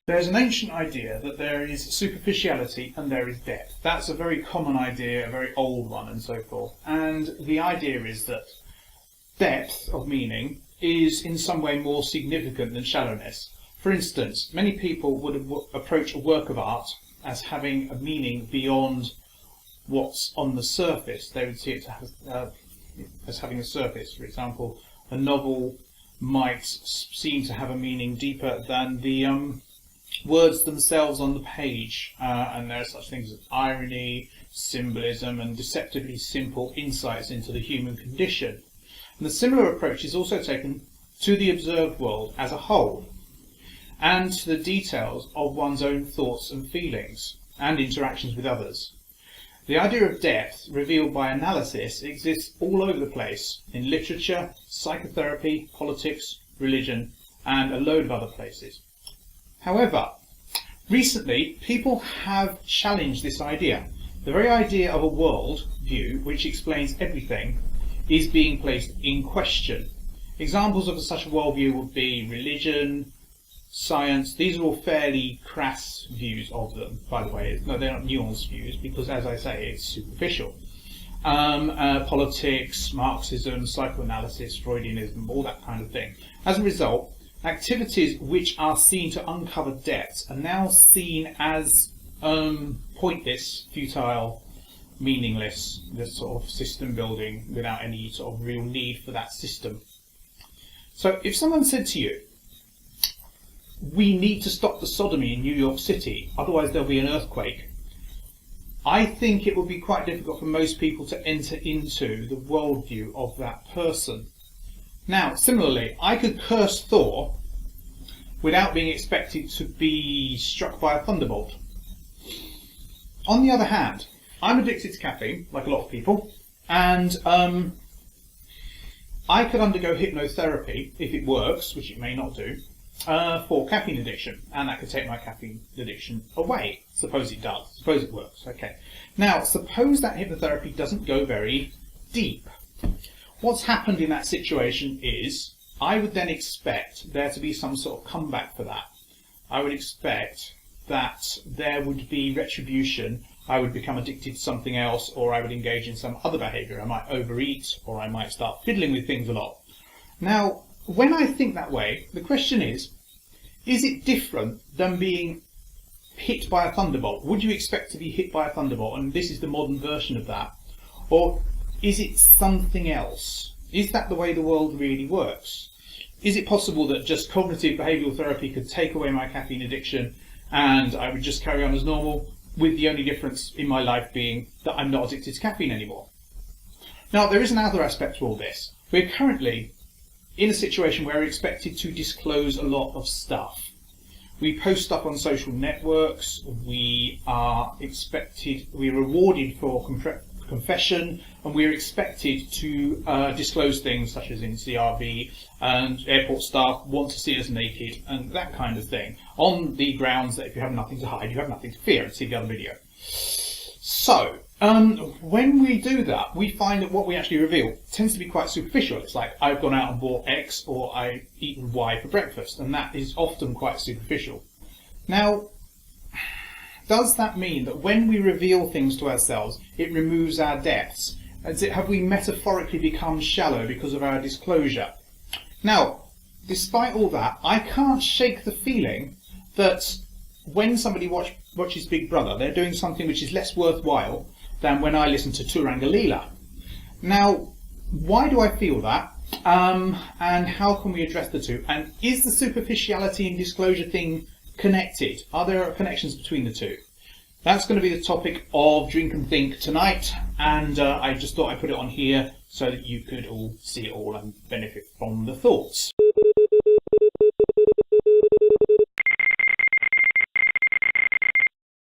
There's an ancient idea that there is superficiality and there is depth. That's a very common idea, a very old one and so forth. And the idea is that depth of meaning is in some way more significant than shallowness. For instance, many people would approach a work of art as having a meaning beyond what's on the surface. They would see it as having a surface. For example, a novel might seem to have a meaning deeper than the words themselves on the page, and there are such things as irony, symbolism, and deceptively simple insights into the human condition. And the similar approach is also taken to the observed world as a whole, and to the details of one's own thoughts and feelings, and interactions with others. The idea of depth, revealed by analysis, exists all over the place, in literature, psychotherapy, politics, religion, and a load of other places. However, recently people have challenged this idea. The very idea of a world view which explains everything is being placed in question. Examples of such a worldview would be religion, science. These are all fairly crass views of them, by the way. No, they're not nuanced views because, as I say, it's superficial. Politics, Marxism, psychoanalysis, Freudianism, all that kind of thing. As a result, activities which are seen to uncover depths are now seen as pointless, futile, meaningless, this sort of system building without any sort of real need for that system. So if someone said to you, we need to stop the sodomy in New York City, otherwise there'll be an earthquake, I think it would be quite difficult for most people to enter into the worldview of that person. Now, similarly, I could curse Thor without being expected to be struck by a thunderbolt. On the other hand, I'm addicted to caffeine, like a lot of people, and I could undergo hypnotherapy, if it works, which it may not do, for caffeine addiction, and that could take my caffeine addiction away. Suppose it does. Suppose it works. Okay. Now, suppose that hypnotherapy doesn't go very deep. What's happened in that situation is, I would then expect there to be some sort of comeback for that. I would expect that there would be retribution. I would become addicted to something else, or I would engage in some other behaviour. I might overeat, or I might start fiddling with things a lot. Now, when I think that way, the question is it different than being hit by a thunderbolt? Would you expect to be hit by a thunderbolt, and this is the modern version of that? Or is it something else? Is that the way the world really works? Is it possible that just cognitive behavioural therapy could take away my caffeine addiction and I would just carry on as normal, with the only difference in my life being that I'm not addicted to caffeine anymore? Now, there is another aspect to all this. We're currently in a situation where we're expected to disclose a lot of stuff. We post stuff on social networks, we are rewarded for confession, and we're expected to disclose things such as in CRB, and airport staff want to see us naked and that kind of thing, on the grounds that if you have nothing to hide, you have nothing to fear, and see the other video. So, when we do that, we find that what we actually reveal tends to be quite superficial. It's like, I've gone out and bought X, or I've eaten Y for breakfast, and that is often quite superficial. Now, does that mean that when we reveal things to ourselves, it removes our depths? Have we metaphorically become shallow because of our disclosure? Now, despite all that, I can't shake the feeling that when somebody watches Big Brother, they're doing something which is less worthwhile than when I listen to Turangalila. Now, why do I feel that? And how can we address the two? And is the superficiality and disclosure thing connected? Are there connections between the two? That's going to be the topic of Drink and Think tonight, and I just thought I'd put it on here so that you could all see it all and benefit from the thoughts.